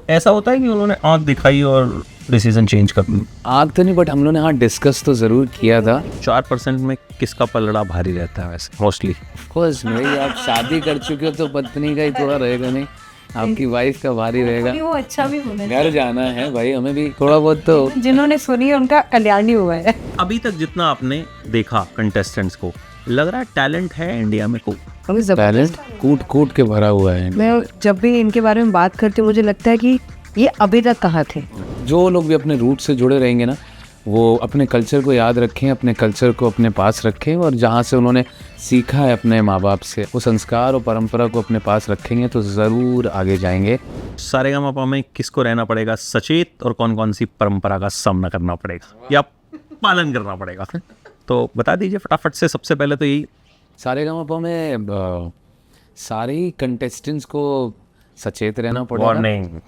ऐसा होता है कि उन्होंने आंख दिखाई और डिसीजन चेंज कर दिया? आग तो नहीं, बट हम लोगों ने हाँ डिस्कस तो ज़रूर किया था। 4% में किसका पलड़ा भारी रहता है वैसे मोस्टली? ऑफकोर्स भाई, आप शादी कर चुके हो तो पत्नी का ही थोड़ा रहेगा, नहीं आपकी वाइफ का भारी रहेगा। वो अच्छा भी होना घर जाना है भाई, हमें भी थोड़ा बहुत तो। जिन्होंने सुनी उनका कल्याण ही हुआ है। अभी तक जितना आपने देखा कंटेस्टेंट्स को, लग रहा है टैलेंट है इंडिया में को? टैलेंट कूट कूट के भरा हुआ है। मैं जब भी इनके बारे में बात करती हूँ मुझे लगता है कि ये अभी तक कहाँ थे। जो लोग भी अपने रूट से जुड़े रहेंगे ना, वो अपने कल्चर को याद रखें, अपने कल्चर को अपने पास रखें, और जहाँ से उन्होंने सीखा है अपने माँ बाप से, वो संस्कार और परंपरा को अपने पास रखेंगे तो ज़रूर आगे जाएंगे। सारेगामापा में किसको रहना पड़ेगा सचेत, और कौन कौन सी परंपरा का सामना करना पड़ेगा या पालन करना पड़ेगा? तो बता दीजिए फटाफट से। सबसे पहले तो यही, सारेगामापा में सारे ही कंटेस्टेंट्स को सचेत रहना पड़ेगा। वार्निंग।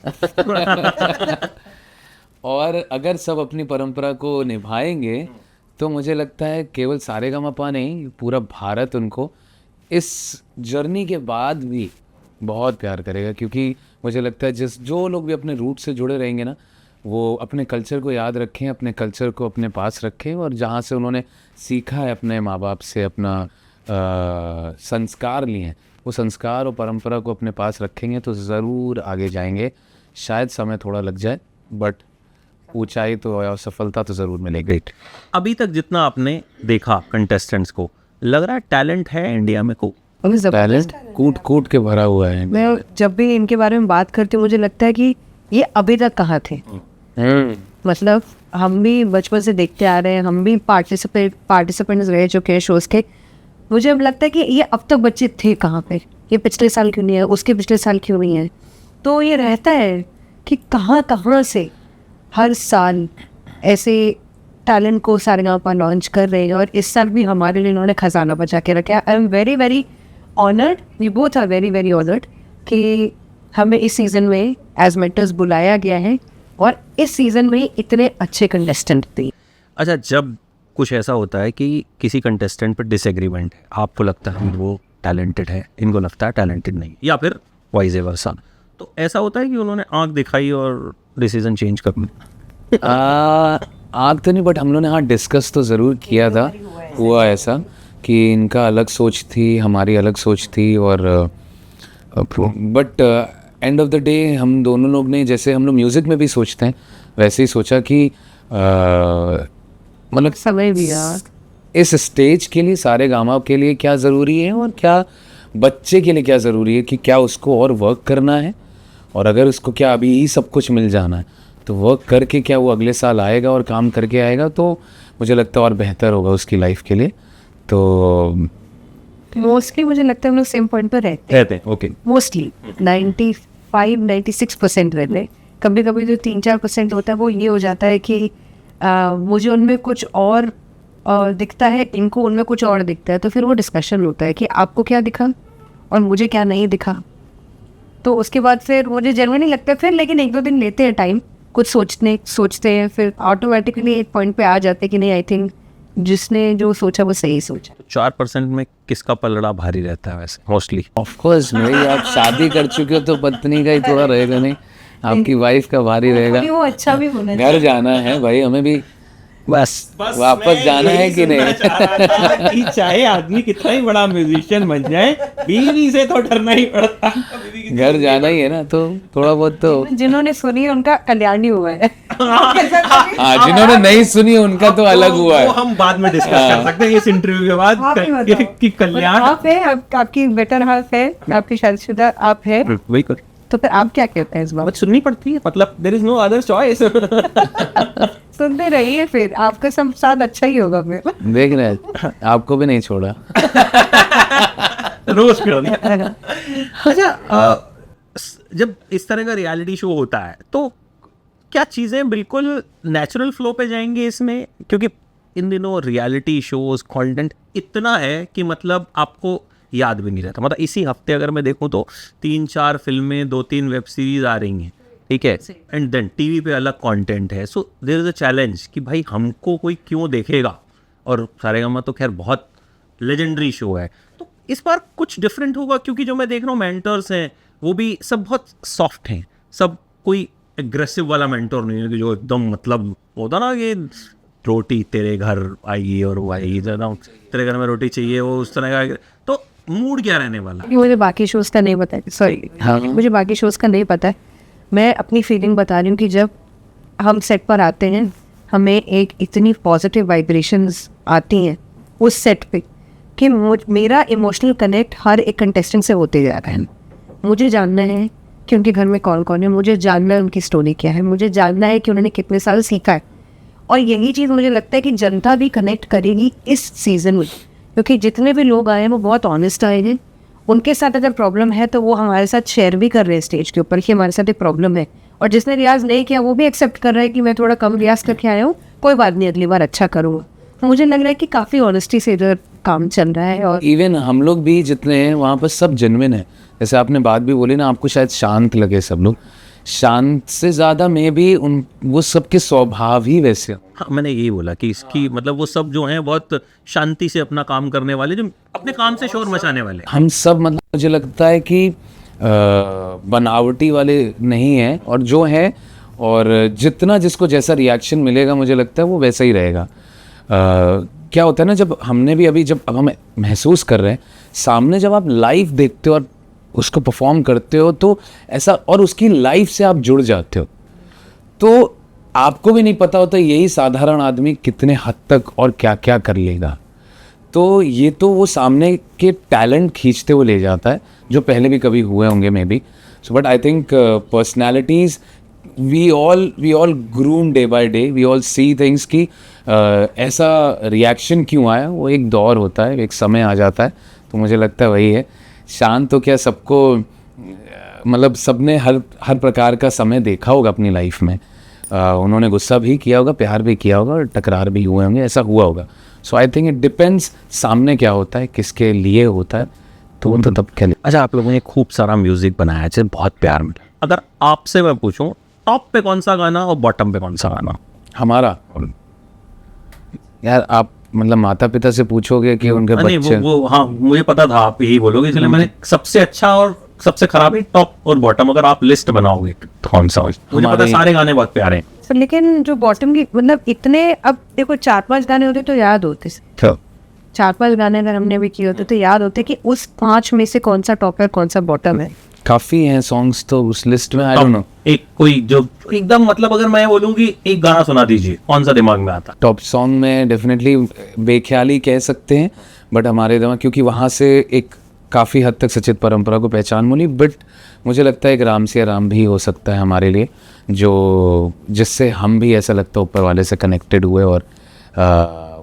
और अगर सब अपनी परंपरा को निभाएंगे तो मुझे लगता है केवल सारेगामापा नहीं, पूरा भारत उनको इस जर्नी के बाद भी बहुत प्यार करेगा। क्योंकि मुझे लगता है जो लोग भी अपने रूट से जुड़े रहेंगे ना, वो अपने कल्चर को याद रखें, अपने कल्चर को अपने पास रखें, और जहाँ से उन्होंने सीखा है अपने माँ बाप से, अपना संस्कार लिए हैं, वो संस्कार और परंपरा को अपने पास रखेंगे तो ज़रूर आगे जाएंगे। शायद समय थोड़ा लग जाए, बट ऊंचाई तो और सफलता तो ज़रूर मिलेगी। अभी तक जितना आपने देखा कंटेस्टेंट्स को, लग रहा है टैलेंट है इंडिया में को? टैलेंट कूट कूट के भरा हुआ है। मैं जब भी इनके बारे में बात करती हूँ मुझे लगता है कि ये अभी तक कहाँ थे। मतलब हम भी बचपन से देखते आ रहे हैं, हम भी पार्टिसिपेंट्स रह चुके हैं शोज़ के। मुझे अब लगता है कि ये अब तक बच्चे थे कहाँ पे, ये पिछले साल क्यों नहीं है, उसके पिछले साल क्यों नहीं है। तो ये रहता है कि कहाँ कहाँ से हर साल ऐसे टैलेंट को सारेगामापा लॉन्च कर रहे हैं, और इस साल भी हमारे लिए इन्होंने खजाना बचा के रखा है। I am very very honoured, we both are very very honoured कि हमें इस सीज़न में एज मेंटर्स बुलाया गया है, और इस सीज़न में इतने अच्छे कंटेस्टेंट थे। अच्छा, जब कुछ ऐसा होता है कि किसी कंटेस्टेंट पर डिसएग्रीमेंट है, आपको लगता है वो टैलेंटेड है, इनको लगता है टैलेंटेड नहीं, या फिर वाइस वर्सा, तो ऐसा होता है कि उन्होंने आंख दिखाई और डिसीजन चेंज कर लिया? आग तो नहीं, बट हम लोगों ने हाँ डिस्कस तो ज़रूर किया था। हुआ ऐसा कि इनका अलग सोच थी, हमारी अलग सोच थी, और but end of the day हम दोनों लोग ने, जैसे हम लोग म्यूज़िक में भी सोचते हैं, वैसे ही सोचा कि मतलब समय भी यार इस स्टेज के लिए, सारेगामा के लिए क्या ज़रूरी है, और क्या बच्चे के लिए क्या ज़रूरी है, कि क्या उसको और वर्क करना है, और अगर उसको क्या अभी ही सब कुछ मिल जाना है तो वर्क करके क्या वो अगले साल आएगा और काम करके आएगा, तो मुझे लगता है और बेहतर होगा उसकी लाइफ के लिए। तो मोस्टली मुझे लगता है हम लोग सेम पॉइंट पर रहते हैं। ओके, मोस्टली 95-96% रहते हैं। कभी कभी जो 3-4% होता है वो ये हो जाता है कि मुझे उनमें कुछ और दिखता है, इनको उनमें कुछ और दिखता है, तो फिर वो डिस्कशन होता है कि आपको क्या दिखा और मुझे क्या नहीं दिखा। तो उसके बाद फिर मुझे जेन्युइनली लगता है फिर, लेकिन 1-2 दिन लेते हैं टाइम, कुछ सोचते हैं, फिर ऑटोमेटिकली एक पॉइंट पे आ जाते हैं कि नहीं, आई थिंक जिसने जो सोचा वो सही सोचा। 4% में किसका पलड़ा भारी रहता है वैसे मोस्टली? ऑफकोर्स भाई, आप शादी कर चुके हो तो पत्नी का ही थोड़ा रहेगा, नहीं आपकी वाइफ का भारी रहेगा। वो अच्छा भी होना घर जाना है भाई, हमें भी बस वापस जाना है कि नहीं। कि चाहे आदमी कितना ही बड़ा म्यूजिशियन बन जाए, बीवी से तो डरना ही पड़ता। घर जाना ही है ना, तो थोड़ा बहुत तो। जिन्होंने सुनी उनका कल्याण ही हुआ है। हाँ, जिन्होंने नहीं सुनी उनका तो अलग हुआ है। वो हम बाद में डिस्कस कर सकते हैं इस इंटरव्यू के बाद कि कल्याण आप है, आपकी बेटर हाफ है, आपकी शादीशुदा आप है, वही कर, तो फिर आप क्या कहते हैं इस बात? सुननी पड़ती है, मतलब there is no other choice. सुनते रहिए, फिर आपका सब साथ अच्छा ही होगा। फिर देख रहे हैं, आपको भी नहीं छोड़ा। रोज कर दिया। अच्छा, जब इस तरह का रियलिटी शो होता है तो क्या चीज़ें बिल्कुल नेचुरल फ्लो पे जाएंगी इसमें? क्योंकि इन दिनों रियलिटी शोज कंटेंट इतना है कि मतलब आपको याद भी नहीं रहता। मतलब इसी हफ्ते अगर मैं देखूं तो 3-4 फिल्में, 2-3 वेब सीरीज आ रही हैं, ठीक है, एंड देन टीवी पे अलग कंटेंट है। So there is a challenge कि भाई हमको कोई क्यों देखेगा। और सारेगामा तो खैर बहुत लेजेंडरी शो है, तो इस बार कुछ डिफरेंट होगा, क्योंकि जो मैं देख रहा हूँ मेंटर्स हैं वो भी सब बहुत सॉफ्ट हैं, सब कोई एग्रेसिव वाला मेंटोर नहीं है कि जो एकदम मतलब होता ना कि रोटी तेरे घर आएगी और वो आएगी, ज़्यादा तेरे घर में रोटी चाहिए, वो उस तरह का। तो मूड क्या रहने वाला? मुझे बाकी शोज़ का नहीं पता है, सॉरी, मुझे बाकी शोज़ का नहीं पता है। मैं अपनी फीलिंग बता रही हूँ कि जब हम सेट पर आते हैं हमें एक इतनी पॉजिटिव वाइब्रेशंस आती हैं उस सेट पे कि मेरा इमोशनल कनेक्ट हर एक कंटेस्टेंट से होते जा रहा है। मुझे जानना है कि उनके घर में कौन कौन है, मुझे जानना है उनकी स्टोरी क्या है, मुझे जानना है कि उन्होंने कितने साल सीखा है। और यही चीज़ मुझे लगता है कि जनता भी कनेक्ट करेगी इस सीज़न में, क्योंकि जितने भी लोग आए हैं वो बहुत ऑनेस्ट आए हैं। उनके साथ अगर प्रॉब्लम है तो वो हमारे साथ शेयर भी कर रहे हैं स्टेज के ऊपर कि हमारे साथ एक प्रॉब्लम है, और जिसने रियाज नहीं किया वो भी एक्सेप्ट कर रहा है कि मैं थोड़ा कम रियाज करके आया हूँ, कोई बात नहीं, अगली बार अच्छा करूँगा। तो मुझे लग रहा है कि काफ़ी ऑनेस्टी से इधर काम चल रहा है। और इवन हम लोग भी जितने हैं वहाँ पर सब जेन्युइन है। जैसे आपने बात भी बोली ना, आपको शायद शांत लगे सब लोग, शांत से ज़्यादा में भी उन वो सबके स्वभाव ही वैसे। हाँ, मैंने यही बोला कि इसकी मतलब वो सब जो हैं बहुत शांति से अपना काम करने वाले, जो अपने काम से शोर मचाने वाले। हम सब मतलब मुझे लगता है कि बनावटी वाले नहीं हैं, और जो है और जितना जिसको जैसा रिएक्शन मिलेगा मुझे लगता है वो वैसा ही रहेगा। क्या होता है ना, जब हमने भी अभी जब अब हम महसूस कर रहे हैं सामने, जब आप लाइव देखते हो और उसको परफॉर्म करते हो तो ऐसा, और उसकी लाइफ से आप जुड़ जाते हो, तो आपको भी नहीं पता होता यही साधारण आदमी कितने हद तक और क्या क्या कर लेगा। तो ये तो वो सामने के टैलेंट खींचते हुए ले जाता है, जो पहले भी कभी हुए होंगे maybe. So but I think personalities we all groom day by day, we all see things कि ऐसा रिएक्शन क्यों आया, वो एक दौर होता है, एक समय आ जाता है। तो मुझे लगता है वही है। शांत तो क्या, सबको मतलब सबने हर प्रकार का समय देखा होगा अपनी लाइफ में। उन्होंने गुस्सा भी किया होगा, प्यार भी किया होगा, और टकरार भी हुए होंगे, ऐसा हुआ होगा। सो आई थिंक इट डिपेंड्स सामने क्या होता है, किसके लिए होता है, तो वो तो तब क्या। अच्छा, आप लोगों ने खूब सारा म्यूजिक बनाया है, बहुत प्यार मिला। अगर आपसे मैं पूछूं टॉप पे कौन सा गाना और बॉटम पे कौन सा गाना? हमारा यार, आप मतलब माता पिता से पूछोगे कि उनके नहीं, बच्चे वो हाँ, मुझे पता था आप यही बोलोगे, इसलिए मैंने सबसे अच्छा और सबसे खराब ही टॉप और बॉटम अगर आप लिस्ट बनाओगे तो कौन सा? मुझे पता है सारे गाने बहुत प्यारे हैं। तो लेकिन जो बॉटम की मतलब इतने, अब देखो 4-5 गाने होते तो याद होते, 4-5 गाने अगर हमने भी किए होते तो याद होते कि उस 5 में से कौन सा टॉप है कौन सा बॉटम है। काफी हैं सॉन्ग्स तो उस लिस्ट में, आई डोंट नो। एक कोई जो एकदम मतलब अगर मैं बोलूंगी एक गाना सुना दीजिए, कौन सा दिमाग में आता? टॉप सॉन्ग में डेफिनेटली बेख्याली कह सकते हैं, बट हमारे दिमाग, क्योंकि वहाँ से एक काफ़ी हद तक सचित परंपरा को पहचान मिली। बट मुझे लगता है एक राम सिया राम भी हो सकता है हमारे लिए, जो जिससे हम भी ऐसा लगता है ऊपर वाले से कनेक्टेड हुए, और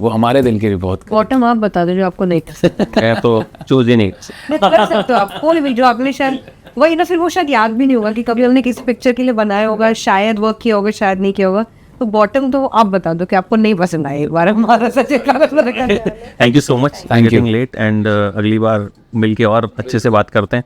वो हमारे दिल के भी बहुत। बॉटम आप बता दो जो आपको नहीं कर सकते। है तो चूज ही नहीं कर सकते हो आप कोई भी, जो आपने शायद वही ना, फिर वो शायद याद भी नहीं होगा कि कभी हमने किसी पिक्चर के लिए बनाया होगा, शायद वर्क किया होगा, शायद नहीं किया होगा। तो बॉटम तो आप बता दो कि आपको नहीं पसंद आए एक बार हमारा सचिन का। Thank you so much, Thank you. Late, and अगली बार मिलके और अच्छे से बात करते हैं।